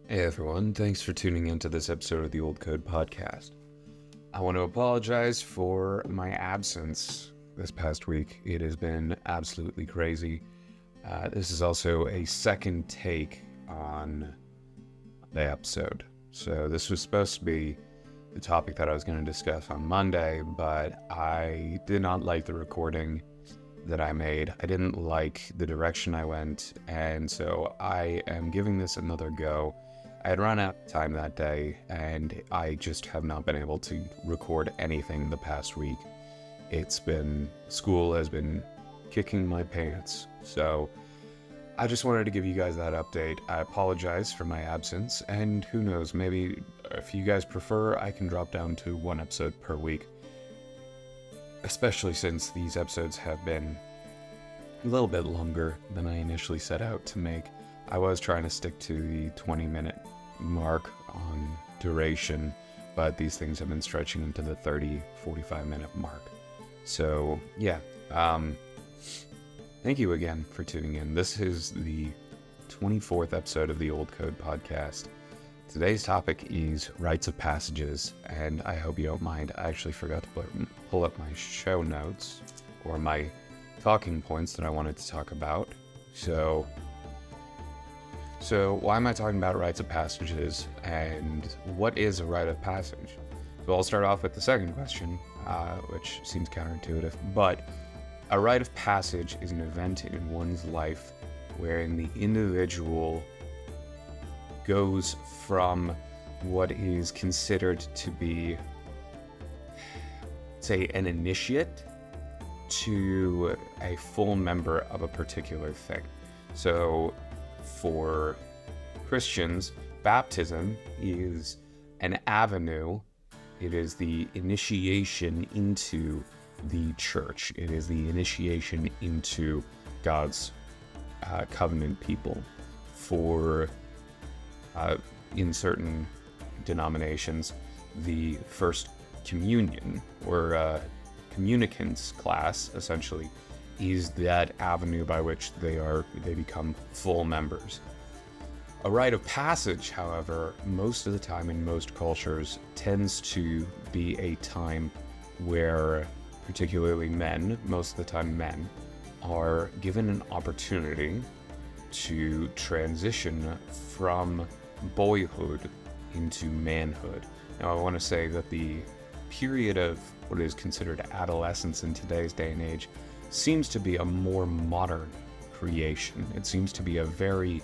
Hey everyone, thanks for tuning into this episode of the Old Code Podcast. I want to apologize for my absence this past week. It has been absolutely crazy. This is also a second take on the episode. So this was supposed to be the topic that I was going to discuss on Monday, but I did not like the recording that I made. I didn't like the direction I went, and so I am giving this another go. I had run out of time that day, and I just have not been able to record anything the past week. School has been kicking my pants, so I just wanted to give you guys that update. I apologize for my absence, and who knows, maybe if you guys prefer, I can drop down to one episode per week. Especially since these episodes have been a little bit longer than I initially set out to make. I was trying to stick to the 20-minute mark on duration, but these things have been stretching into the 45-minute mark. So, yeah. Thank you again for tuning in. This is the 24th episode of the Old Code Podcast. Today's topic is rites of passages, and I hope you don't mind. I actually forgot to pull up my show notes, or my talking points that I wanted to talk about. So why am I talking about rites of passages, and what is a rite of passage? So I'll start off with the second question, which seems counterintuitive, but a rite of passage is an event in one's life wherein the individual goes from what is considered to be, say, an initiate to a full member of a particular thing. So for Christians, baptism is an avenue. It is the initiation into the church. It is the initiation into God's covenant people. For in certain denominations, the first communion, or communicants class, essentially, is that avenue by which they become full members. A rite of passage, however, most of the time in most cultures tends to be a time where particularly men, most of the time men, are given an opportunity to transition from boyhood into manhood. Now, I want to say that the period of what is considered adolescence in today's day and age seems to be a more modern creation. It seems to be a very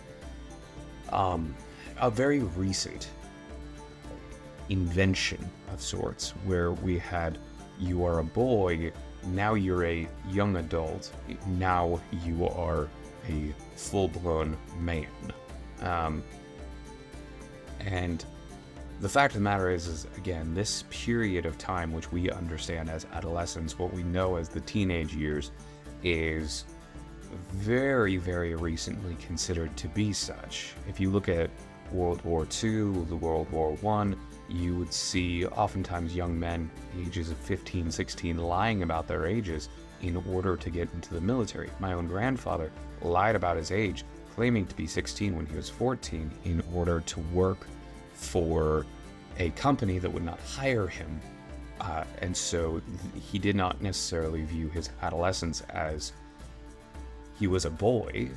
recent invention of sorts, where we had, you are a boy, now you're a young adult, now you are a full-blown man. And the fact of the matter is again, this period of time, which we understand as adolescence, what we know as the teenage years, is very, very recently considered to be such. If you look at World War II, the World War I, you would see oftentimes young men, ages of 15, 16, lying about their ages in order to get into the military. My own grandfather lied about his age, claiming to be 16 when he was 14, in order to work for a company that would not hire him. And so he did not necessarily view his adolescence as he was a boy,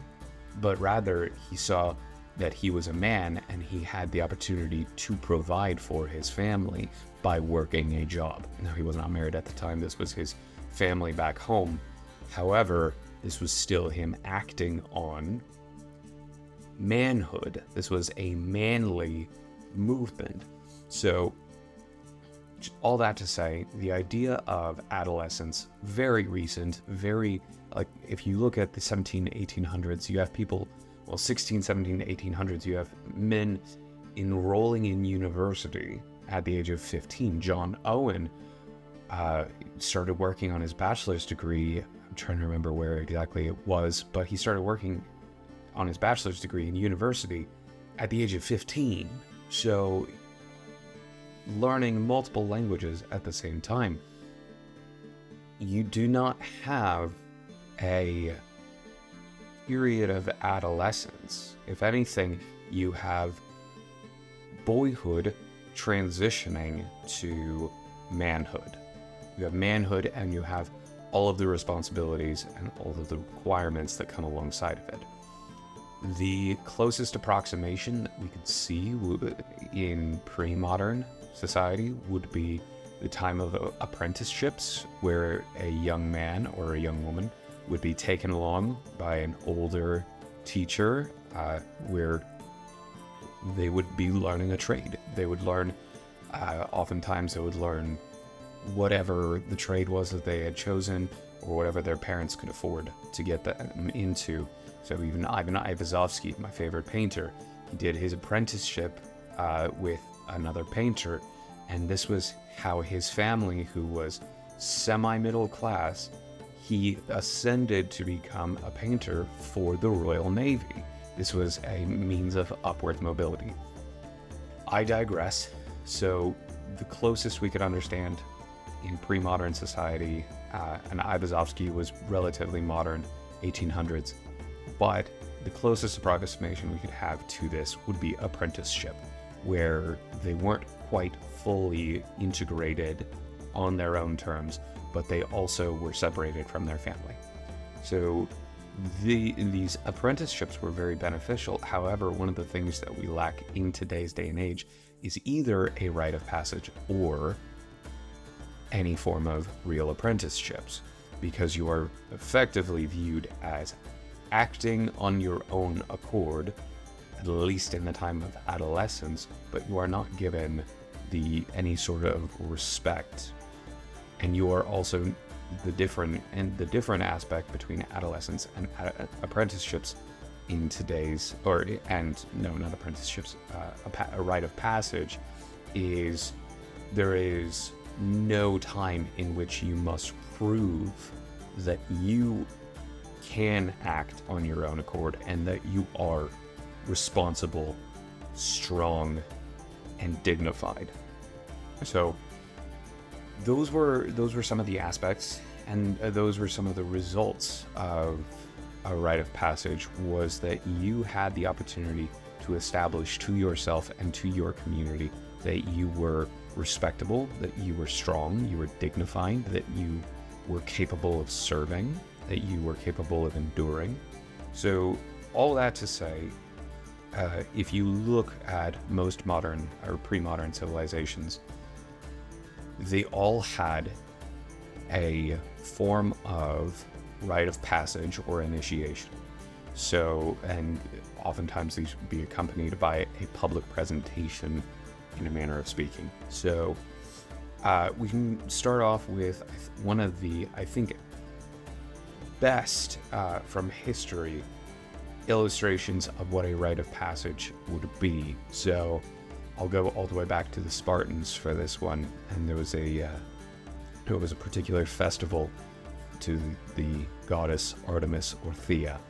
but rather he saw that he was a man and he had the opportunity to provide for his family by working a job. Now, he was not married at the time. This was his family back home. However, this was still him acting on manhood. This was a manly movement. So all that to say, the idea of adolescence, very recent, very, like, if you look at the 1800s, you have people, 16, 17, 1800s, you have men enrolling in university at the age of 15. John Owen started working on his bachelor's degree. I'm trying to remember where exactly it was, but he started working on his bachelor's degree in university at the age of 15. So learning multiple languages at the same time. You do not have a period of adolescence. If anything, you have boyhood transitioning to manhood. You have manhood and you have all of the responsibilities and all of the requirements that come alongside of it. The closest approximation that we could see in pre-modern society would be the time of apprenticeships, where a young man or a young woman would be taken along by an older teacher, where they would be learning a trade. They would learn, oftentimes they would learn whatever the trade was that they had chosen, or whatever their parents could afford to get them into. So even Ivan Aivazovsky, my favorite painter, he did his apprenticeship with another painter, and this was how his family, who was semi-middle class, he ascended to become a painter for the Royal Navy. This was a means of upward mobility. I digress. So the closest we could understand in pre-modern society, and Aivazovsky was relatively modern, 1800s, but the closest approximation we could have to this would be apprenticeship, where they weren't quite fully integrated on their own terms, but they also were separated from their family. So these apprenticeships were very beneficial. However, one of the things that we lack in today's day and age is either a rite of passage or any form of real apprenticeships, because you are effectively viewed as acting on your own accord, at least in the time of adolescence, but you are not given any sort of respect. And you are also the different aspect between adolescence and apprenticeships in today's, not apprenticeships, a rite of passage is there is no time in which you must prove that you can act on your own accord and that you are responsible, strong, and dignified. So those were some of the aspects, and those were some of the results of a rite of passage, was that you had the opportunity to establish to yourself and to your community that you were respectable, that you were strong, you were dignified, that you were capable of serving, that you were capable of enduring. So all that to say, if you look at most modern or pre-modern civilizations, they all had a form of rite of passage or initiation. So, and oftentimes these would be accompanied by a public presentation, in a manner of speaking. So we can start off with one of the, I think, best from history illustrations of what a rite of passage would be. So I'll go all the way back to the Spartans for this one, and there was a particular festival to the goddess Artemis or Thea.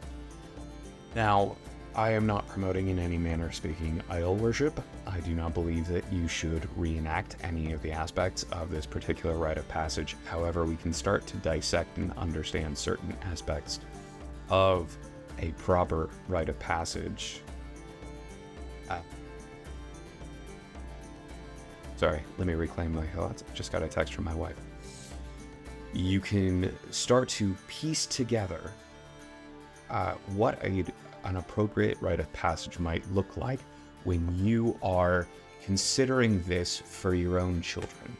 Now, I am not promoting in any manner speaking idol worship. I do not believe that you should reenact any of the aspects of this particular rite of passage. However, we can start to dissect and understand certain aspects of a proper rite of passage. Sorry, let me reclaim my thoughts. Just got a text from my wife. You can start to piece together what an appropriate rite of passage might look like when you are considering this for your own children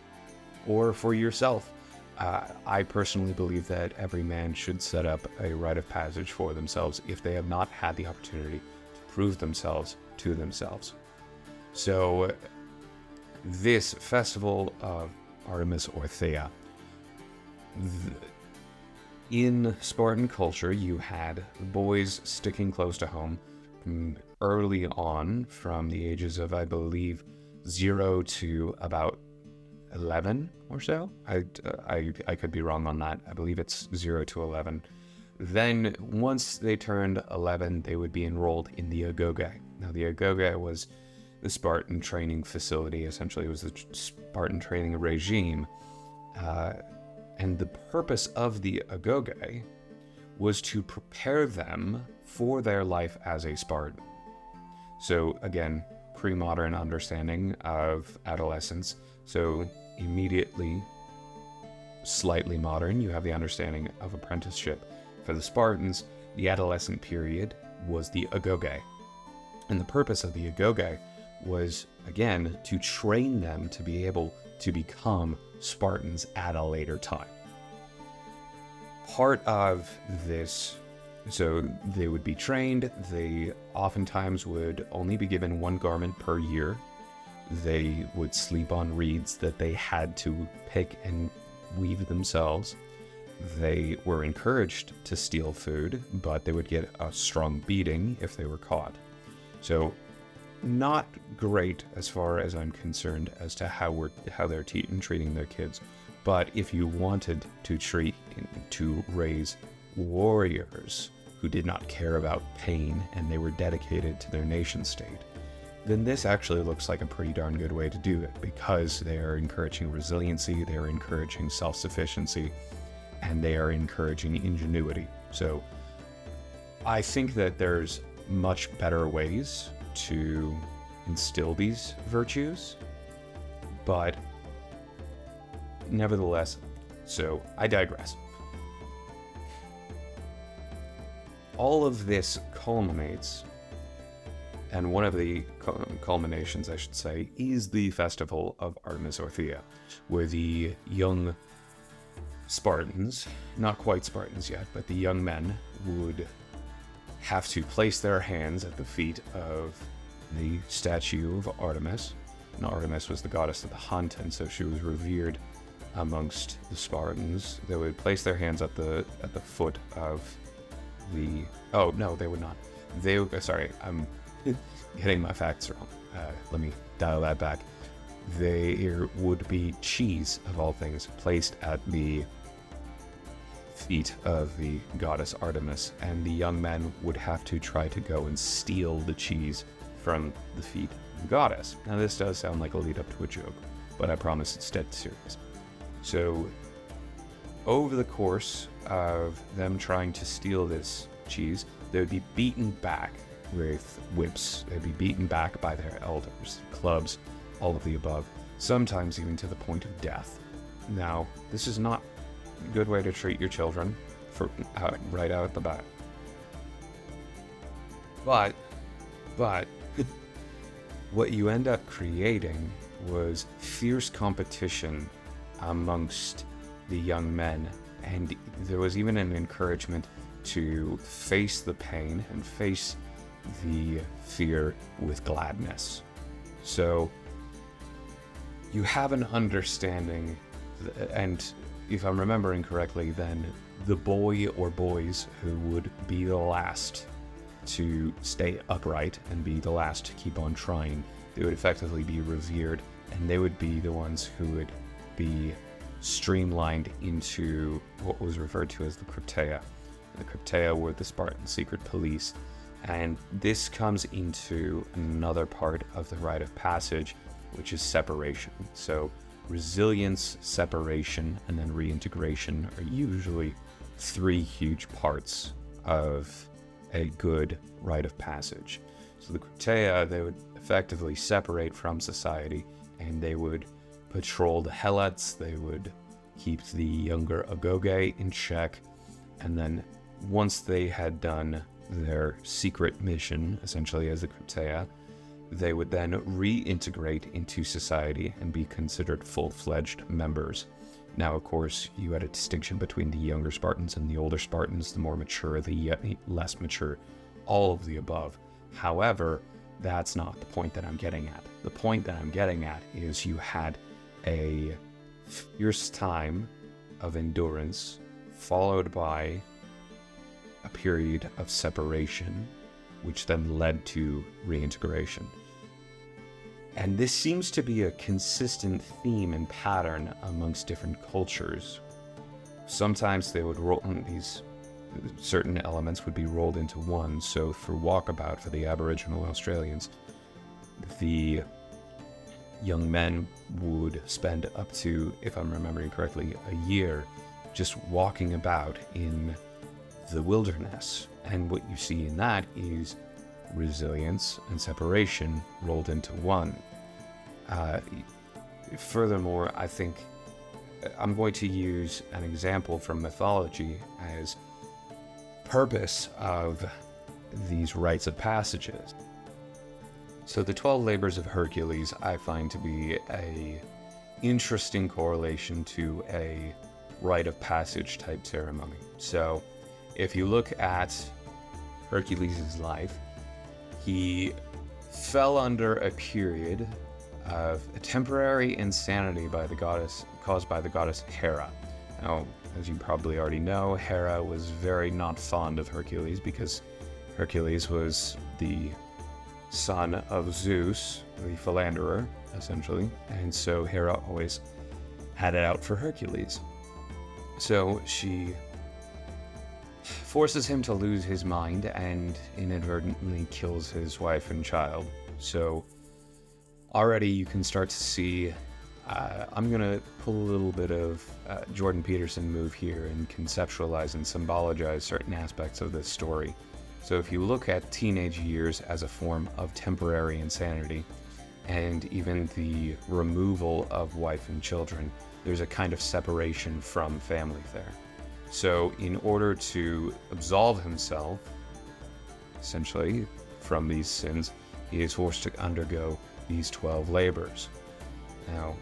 or for yourself. I personally believe that every man should set up a rite of passage for themselves if they have not had the opportunity to prove themselves to themselves. So this festival of Artemis or Thea, in Spartan culture, you had boys sticking close to home early on, from the ages of, I believe, 0 to about 11 or so. I could be wrong on that. I believe it's 0 to 11. Then once they turned 11, they would be enrolled in the agoge. Now, the agoge was the Spartan training facility. Essentially, it was the Spartan training regime. And the purpose of the agoge was to prepare them for their life as a Spartan. So again, pre-modern understanding of adolescence. So immediately, slightly modern, you have the understanding of apprenticeship. For the Spartans, the adolescent period was the agoge. And the purpose of the agoge was, again, to train them to be able to become Spartans at a later time. Part of this, so they would be trained, they oftentimes would only be given one garment per year. They would sleep on reeds that they had to pick and weave themselves. They were encouraged to steal food, but they would get a strong beating if they were caught. So not great as far as I'm concerned as to how they're treating their kids. But if you wanted to raise warriors who did not care about pain and they were dedicated to their nation state, then this actually looks like a pretty darn good way to do it, because they are encouraging resiliency, they are encouraging self-sufficiency, and they are encouraging ingenuity. So I think that there's much better ways to instill these virtues, but nevertheless, so I digress. All of this culminates, and one of the culminations, I should say, is the festival of Artemis Orthia, where the young Spartans, not quite Spartans yet, but the young men would have to place their hands at the feet of the statue of Artemis. And Artemis was the goddess of the hunt, and so she was revered amongst the Spartans. They would place their hands at the foot of the... Oh, no, they would not. Sorry, I'm getting my facts wrong. Let me dial that back. There would be cheese, of all things, placed at the feet of the goddess Artemis, and the young men would have to try to go and steal the cheese from the feet of the goddess. Now, this does sound like a lead up to a joke, but I promise it's dead serious. So, over the course of them trying to steal this cheese, they would be beaten back with whips. They'd be beaten back by their elders, clubs, all of the above, sometimes even to the point of death. Now, this is not a good way to treat your children right out at the bat. But what you end up creating was fierce competition amongst the young men, and there was even an encouragement to face the pain and face the fear with gladness. So you have an understanding, and if I'm remembering correctly, then the boy or boys who would be the last to stay upright and be the last to keep on trying, they would effectively be revered, and they would be the ones who would be streamlined into what was referred to as the Crypteia. The Crypteia were the Spartan secret police, and this comes into another part of the rite of passage, which is separation. So resilience, separation, and then reintegration are usually three huge parts of a good rite of passage. So the Crypteia, they would effectively separate from society, and they would patrol the helots, they would keep the younger agoge in check, and then once they had done their secret mission, essentially as the Crypteia, they would then reintegrate into society and be considered full-fledged members. Now, of course, you had a distinction between the younger Spartans and the older Spartans, the more mature, the less mature, all of the above. However, that's not the point that I'm getting at. The point that I'm getting at is you had a fierce time of endurance followed by a period of separation, which then led to reintegration. And this seems to be a consistent theme and pattern amongst different cultures. Sometimes they would roll these certain elements would be rolled into one. So for Walkabout, for the Aboriginal Australians, the young men would spend up to, if I'm remembering correctly, a year just walking about in the wilderness. And what you see in that is resilience, and separation rolled into one. Furthermore, I think I'm going to use an example from mythology as purpose of these rites of passages. So the 12 labors of Hercules I find to be a interesting correlation to a rite of passage type ceremony. So if you look at Hercules' life, he fell under a period of a temporary insanity caused by the goddess Hera. Now, as you probably already know, Hera was very not fond of Hercules because Hercules was the son of Zeus, the philanderer, essentially, and so Hera always had it out for Hercules. So she forces him to lose his mind and inadvertently kills his wife and child. So already you can start to see, I'm going to pull a little bit of Jordan Peterson move here and conceptualize and symbologize certain aspects of this story. So if you look at teenage years as a form of temporary insanity, and even the removal of wife and children, there's a kind of separation from family there. So in order to absolve himself, essentially, from these sins, he is forced to undergo these 12 labors. Now,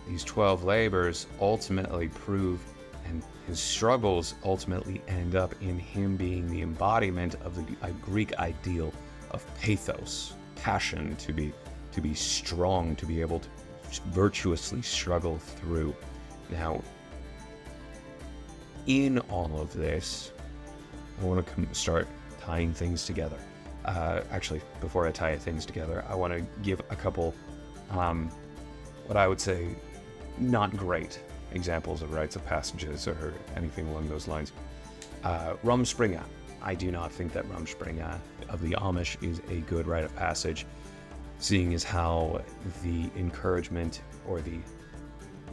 these 12 labors ultimately prove, and his struggles ultimately end up in him being the embodiment of the Greek ideal of pathos, passion, to be strong, to be able to virtuously struggle through. Now, in all of this, I want to start tying things together. Actually, before I tie things together, I want to give a couple, what I would say, not great examples of rites of passages or anything along those lines. Rumspringa. I do not think that Rumspringa of the Amish is a good rite of passage, seeing as how the encouragement, or the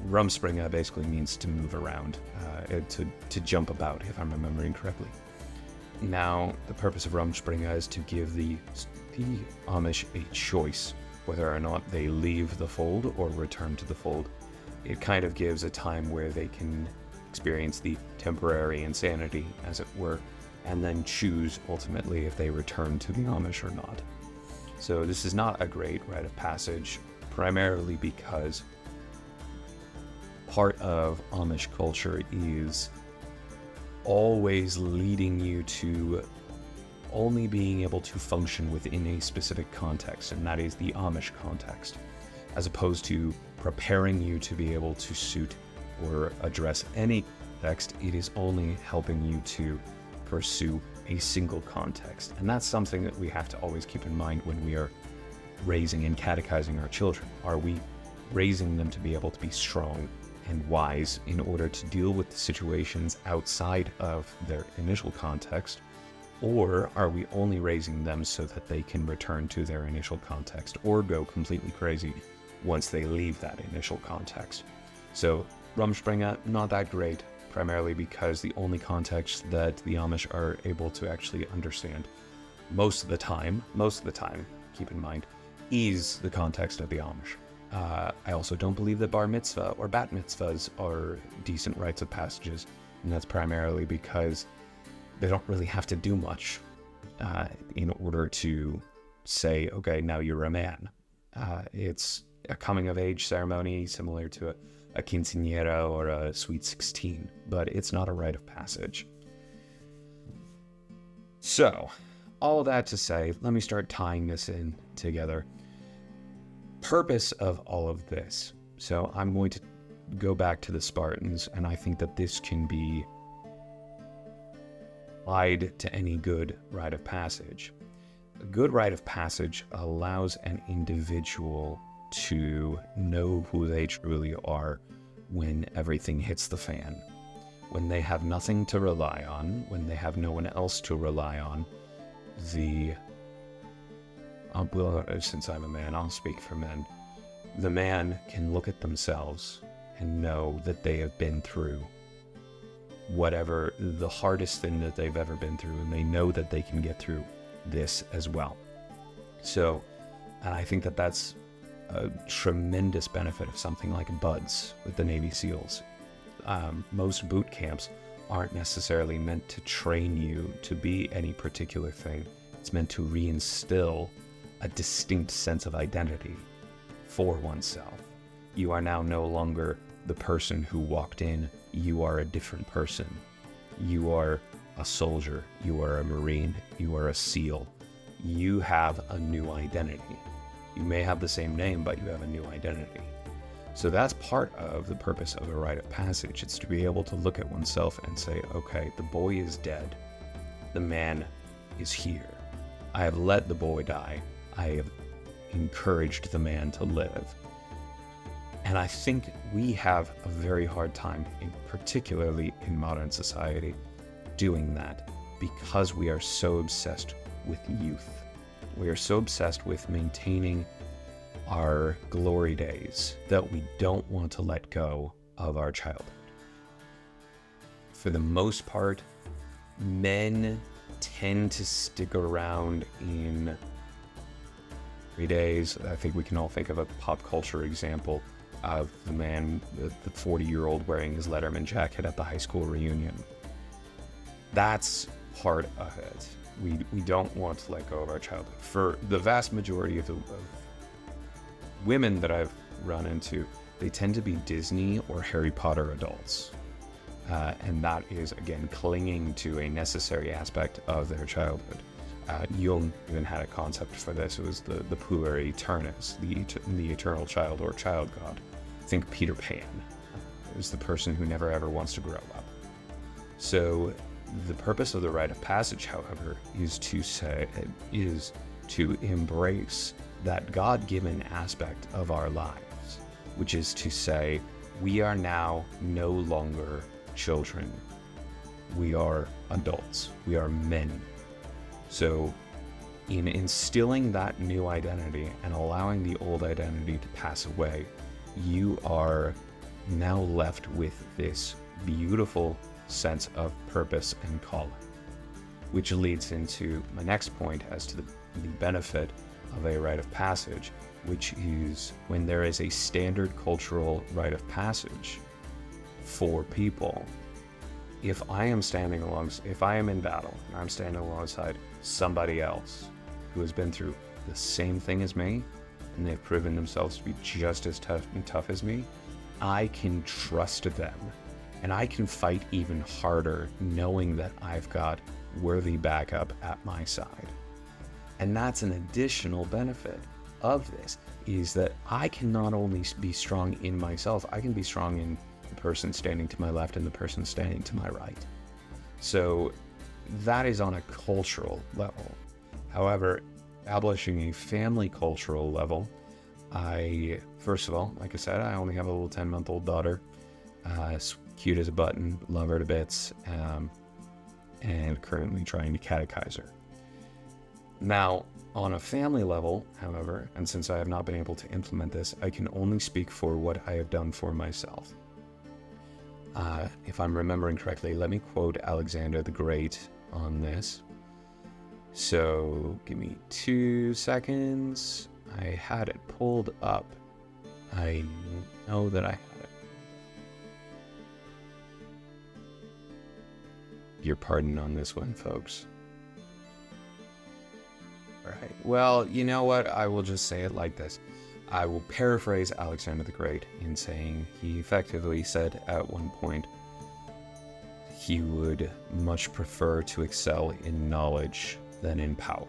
Rumspringa basically means to move around, to jump about, if I'm remembering correctly. Now, the purpose of Rumspringa is to give the Amish a choice whether or not they leave the fold or return to the fold. It kind of gives a time where they can experience the temporary insanity, as it were, and then choose ultimately if they return to the Amish or not. So this is not a great rite of passage, primarily because part of Amish culture is always leading you to only being able to function within a specific context, and that is the Amish context, as opposed to preparing you to be able to suit or address any context. It is only helping you to pursue a single context. And that's something that we have to always keep in mind when we are raising and catechizing our children. Are we raising them to be able to be strong and wise in order to deal with the situations outside of their initial context? Or are we only raising them so that they can return to their initial context or go completely crazy once they leave that initial context? So Rumspringa, not that great, primarily because the only context that the Amish are able to actually understand most of the time, keep in mind, is the context of the Amish. I also don't believe that bar mitzvah or bat mitzvahs are decent rites of passages, and that's primarily because they don't really have to do much in order to say, okay, now you're a man. It's a coming-of-age ceremony similar to a quinceañera or a sweet 16, but it's not a rite of passage. So, all that to say, let me start tying this in together. Purpose of all of this. So I'm going to go back to the Spartans, and I think that this can be applied to any good rite of passage. A good rite of passage allows an individual to know who they truly are when everything hits the fan. When they have nothing to rely on, when they have no one else to rely on, since I'm a man, I'll speak for men. The man can look at themselves and know that they have been through whatever the hardest thing that they've ever been through, and they know that they can get through this as well. So, and I think that that's a tremendous benefit of something like BUDS with the Navy SEALs. Most boot camps aren't necessarily meant to train you to be any particular thing. It's meant to reinstill a distinct sense of identity for oneself. You are now no longer the person who walked in. You are a different person. You are a soldier. You are a Marine. You are a SEAL. You have a new identity. You may have the same name, but you have a new identity. So that's part of the purpose of a rite of passage. It's to be able to look at oneself and say, okay, the boy is dead. The man is here. I have let the boy die. I have encouraged the man to live. And I think we have a very hard time, particularly in modern society, doing that because we are so obsessed with youth. We are so obsessed with maintaining our glory days that we don't want to let go of our childhood. For the most part, men tend to stick around in 3 days. I think we can all think of a pop culture example of the man, the 40-year-old wearing his Letterman jacket at the high school reunion. That's part of it. We don't want to let go of our childhood. For the vast majority of women that I've run into, they tend to be Disney or Harry Potter adults. And that is, again, clinging to a necessary aspect of their childhood. Jung even had a concept for this. It was the puer aeternus, the eternal child or child god. Think Peter Pan. It was the person who never ever wants to grow up. So the purpose of the rite of passage, however, is to embrace that God-given aspect of our lives, which is to say, we are now no longer children. We are adults. We are men. So in instilling that new identity and allowing the old identity to pass away, you are now left with this beautiful sense of purpose and calling, which leads into my next point as to the benefit of a rite of passage, which is when there is a standard cultural rite of passage for people. If I am in battle and I'm standing alongside somebody else who has been through the same thing as me, and they've proven themselves to be just as tough as me, I can trust them. And I can fight even harder knowing that I've got worthy backup at my side. And that's an additional benefit of this, is that I can not only be strong in myself, I can be strong in the person standing to my left and the person standing to my right. So that is on a cultural level. However, establishing a family cultural level, first of all, like I said, I only have a little 10-month-old daughter. Cute as a button, love her to bits, and currently trying to catechize her. Now, on a family level, however, and since I have not been able to implement this, I can only speak for what I have done for myself. If I'm remembering correctly, let me quote Alexander the Great on this. So, give me 2 seconds. I had it pulled up. I know that I had it. Your pardon on this one, folks. All right. Well, you know what? I will just say it like this. I will paraphrase Alexander the Great in saying he effectively said at one point he would much prefer to excel in knowledge than in power.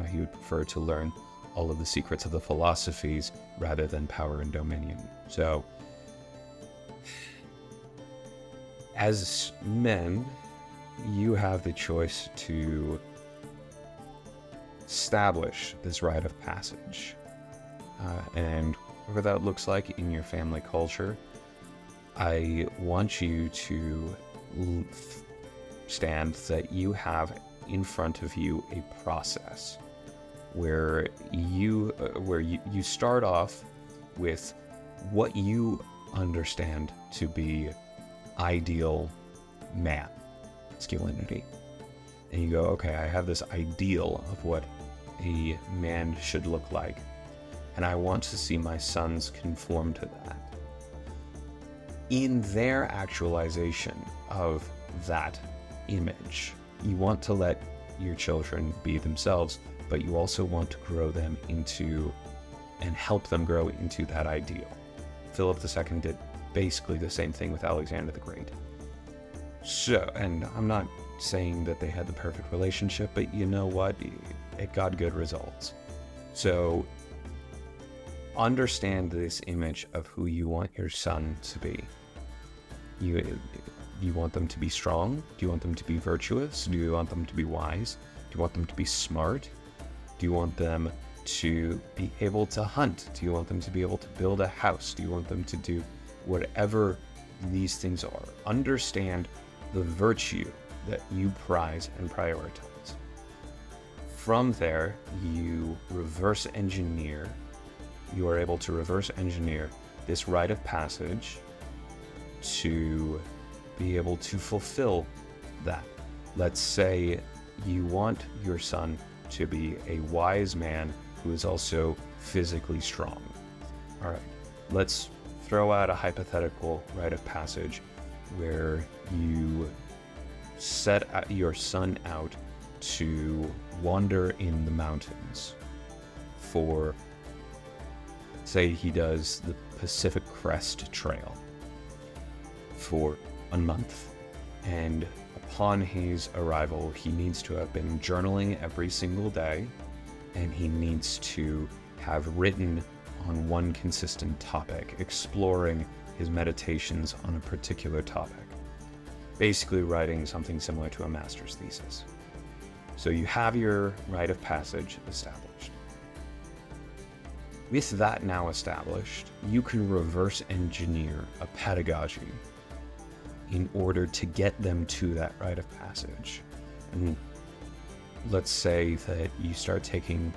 He would prefer to learn all of the secrets of the philosophies rather than power and dominion. So, as men, you have the choice to establish this rite of passage. And whatever that looks like in your family culture, I want you to understand that you have in front of you a process where you start off with what you understand to be ideal masculinity. and you go, okay, I have this ideal of what a man should look like, and I want to see my sons conform to that. In their actualization of that image, you want to let your children be themselves, but you also want to grow them into and help them grow into that ideal. Philip II did basically the same thing with Alexander the Great. So, and I'm not saying that they had the perfect relationship, but you know what? It got good results. So understand this image of who you want your son to be. You want them to be strong? Do you want them to be virtuous? Do you want them to be wise? Do you want them to be smart? Do you want them to be able to hunt? Do you want them to be able to build a house? Do you want them to do whatever these things are? Understand the virtue that you prize and prioritize. From there, you are able to reverse engineer this rite of passage to be able to fulfill that. Let's say you want your son to be a wise man who is also physically strong. All right, let's throw out a hypothetical rite of passage where you set your son out to wander in the mountains for, say he does the Pacific Crest Trail for a month, and upon his arrival he needs to have been journaling every single day, and he needs to have written on one consistent topic, exploring his meditations on a particular topic, basically writing something similar to a master's thesis. So you have your rite of passage established. With that now established, you can reverse engineer a pedagogy in order to get them to that rite of passage. And let's say that you start taking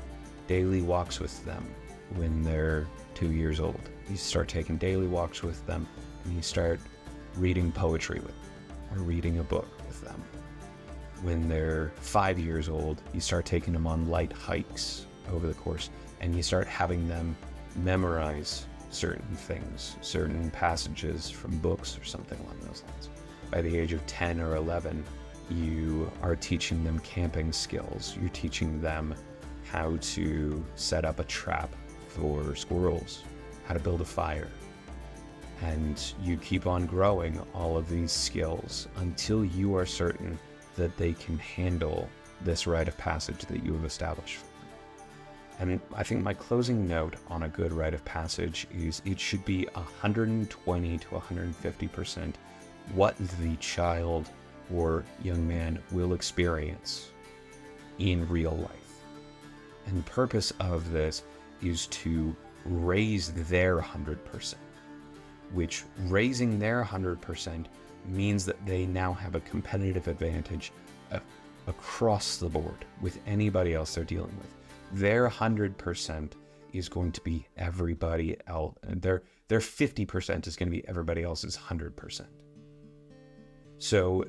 daily walks with them when they're 2 years old. You start taking daily walks with them, and you start reading poetry with them, or reading a book with them. When they're 5 years old, you start taking them on light hikes over the course, and you start having them memorize certain things, certain passages from books or something along those lines. By the age of 10 or 11, you are teaching them camping skills. You're teaching them how to set up a trap for squirrels, how to build a fire. And you keep on growing all of these skills until you are certain that they can handle this rite of passage that you have established. And I think my closing note on a good rite of passage is it should be 120 to 150% what the child or young man will experience in real life. And the purpose of this is to raise their 100%, which raising their 100% means that they now have a competitive advantage across the board with anybody else they're dealing with. Their 100% is going to be everybody else. Their 50% is going to be everybody else's 100%. So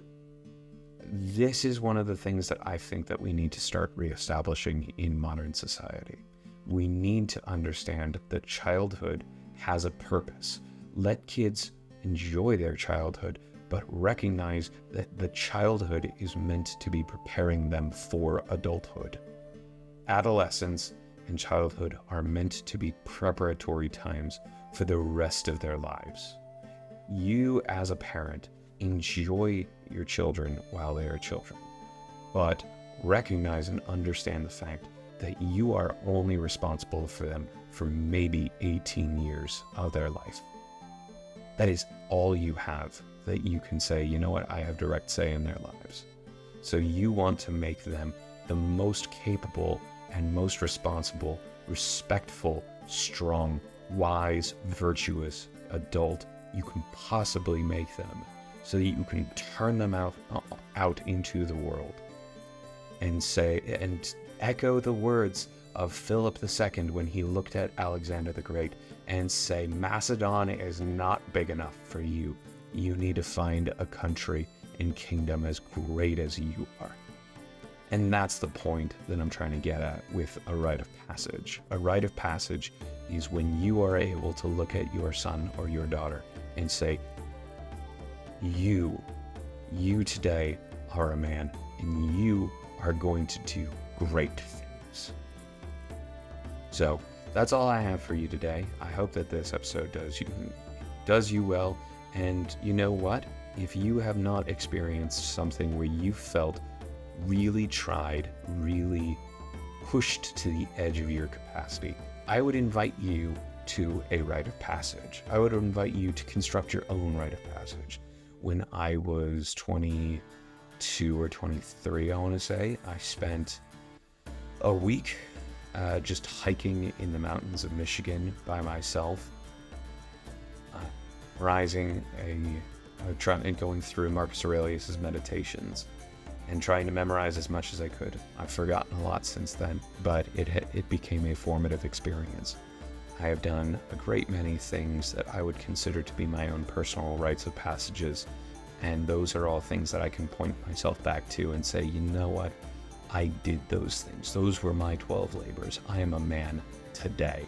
this is one of the things that I think that we need to start reestablishing in modern society. We need to understand that childhood has a purpose. Let kids enjoy their childhood, but recognize that the childhood is meant to be preparing them for adulthood. Adolescence and childhood are meant to be preparatory times for the rest of their lives. You, as a parent, enjoy your children while they are children, but recognize and understand the fact that you are only responsible for them for maybe 18 years of their life. That is all you have that you can say, you know what, I have direct say in their lives. So you want to make them the most capable and most responsible, respectful, strong, wise, virtuous adult you can possibly make them, so that you can turn them out into the world and say, and echo the words of Philip II when he looked at Alexander the Great and say, Macedon is not big enough for you. You need to find a country and kingdom as great as you are. And that's the point that I'm trying to get at with a rite of passage. A rite of passage is when you are able to look at your son or your daughter and say, you today are a man, and you are going to do great things. So that's all I have for you today. I hope that this episode does you well. And you know what? If you have not experienced something where you felt really tried, really pushed to the edge of your capacity, I would invite you to a rite of passage. I would invite you to construct your own rite of passage. When I was 22 or 23, I want to say, I spent a week just hiking in the mountains of Michigan by myself, going through Marcus Aurelius's Meditations and trying to memorize as much as I could. I've forgotten a lot since then, but it became a formative experience. I have done a great many things that I would consider to be my own personal rites of passages, and those are all things that I can point myself back to and say, you know what? I did those things. Those were my 12 labors. I am a man today.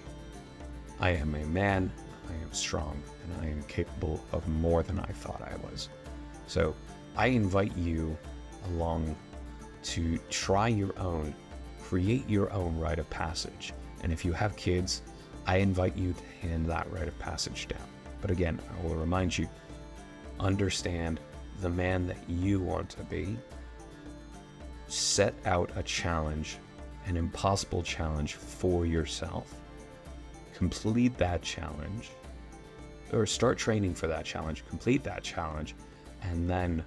I am a man, I am strong, and I am capable of more than I thought I was. So I invite you along to try your own, create your own rite of passage. And if you have kids, I invite you to hand that rite of passage down. But again, I will remind you, understand the man that you want to be. Set out a challenge, an impossible challenge for yourself. Complete that challenge, or start training for that challenge, complete that challenge, and then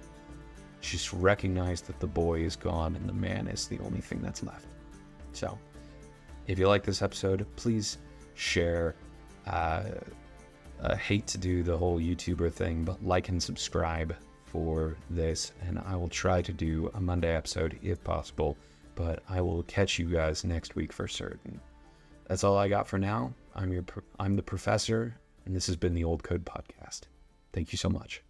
just recognize that the boy is gone and the man is the only thing that's left. So, if you like this episode, please share. I hate to do the whole YouTuber thing, but like and subscribe for this, and I will try to do a Monday episode if possible, but I will catch you guys next week for certain. That's all I got for now. I'm the professor, and this has been the Old Code Podcast. Thank you so much.